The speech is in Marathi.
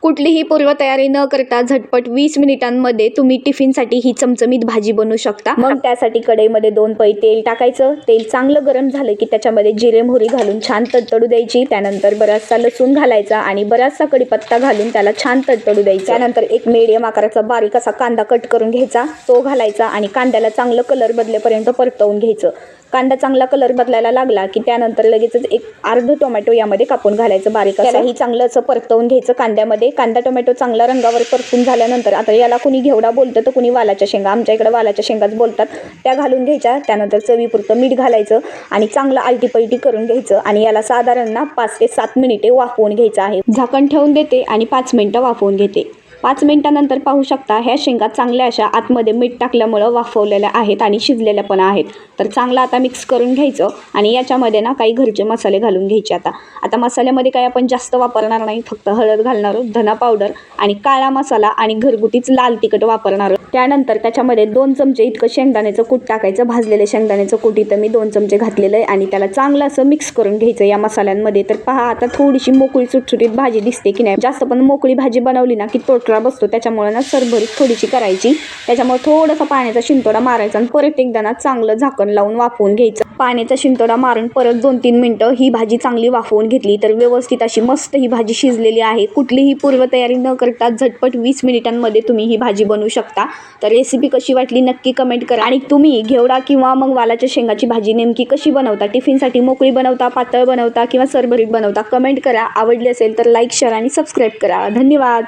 कुठलीही पूर्वतयारी न करता झटपट 20 मिनिटांमध्ये तुम्ही टिफिनसाठी ही चमचमीत भाजी बनवू शकता। मग त्यासाठी कढईमध्ये 2 पळी तेल टाकायचं। तेल चांगलं गरम झालं की त्याच्यामध्ये जिरे मोहरी घालून छान तडतडू द्यायची। त्यानंतर बराचसा लसूण घालायचा आणि बराचसा कढीपत्ता घालून त्याला छान तडतडू द्यायचं। त्यानंतर एक मीडियम आकाराचा बारीक असा कांदा कट करून घ्यायचा, तो घालायचा आणि कांद्याला चांगलं कलर बदलेपर्यंत परतवून घ्यायचं। कांदा चांगला कलर बदलायला लागला की त्यानंतर लगेचच एक अर्ध टोमॅटो यामध्ये कापून घालायचं बारीक असं। ही चांगलं असं परतवून घ्यायचं कांद्यामध्ये। कांदा टोमॅटो चांगला रंगावर परतून झाल्यानंतर आता याला कुणी घेवडा बोलतं तर कुणी वालाच्या शेंगा, आमच्या इकडे वालाच्या शेंगाच बोलतात, त्या घालून घ्यायच्या। त्यानंतर चवीपुरतं मीठ घालायचं आणि चांगलं आलटीपलटी करून घ्यायचं आणि याला साधारण 5 ते 7 मिनिटे वाफवून घ्यायचं आहे। झाकण ठेवून देते आणि 5 मिनिटं वाफवून घेते। 5 मिनिटांनंतर पाहू शकता ह्या शेंगा चांगल्या अशा आतमध्ये मीठ टाकल्यामुळं वाफवलेल्या आहेत आणि शिजलेल्या पण आहेत। तर चांगलं आता मिक्स करून घ्यायचं आणि याच्यामध्ये काही घरचे मसाले घालून घ्यायचे। आता मसाल्यामध्ये काही आपण जास्त वापरणार नाही, फक्त हळद घालणार आहोत, धना पावडर आणि काळा मसाला आणि घरगुतीच लाल तिखट वापरणार आहोत। त्यानंतर त्याच्यामध्ये 2 चमचे इतकं शेंगदाण्याचं कूट टाकायचं। भाजलेले शेंगदाण्याचं कूट इथं मी 2 चमचे घातलेलं आहे आणि त्याला चांगलं असं मिक्स करून घ्यायचं या मसाल्यांमध्ये। तर पहा आता थोडीशी मोकळी सुटसुटीत भाजी दिसते की नाही। जास्त पण मोकळी भाजी बनवली ना की तोटरा बसतो, त्याच्यामुळे ना सरभरीत थोडीशी करायची। त्याच्यामुळे थोडासा पाण्याचा शिंतोडा मारायचा आणि परत एकदा ना चांगलं झाकण लावून वाफवून घ्यायचं। पाण्याचा शिंतोडा मारून परत 2-3 मिनिटं ही भाजी चांगली वाफवून घेतली तर व्यवस्थित अशी मस्त ही भाजी शिजलेली आहे। कुठलीही पूर्वतयारी न करता झटपट 20 मिनिटांमध्ये तुम्ही ही भाजी बनवू शकता। तर रेसिपी कशी वाटली नक्की कमेंट करा आणि तुम्ही घेवडा किंवा मग वालाच्या शेंगाची भाजी नेमकी कशी बनवता, टिफिनसाठी मोकळी बनवता, पातळ बनवता किंवा सरभरीत बनवता, कमेंट करा। आवडली असेल तर लाईक, शेअर आणि सबस्क्राईब करा। धन्यवाद।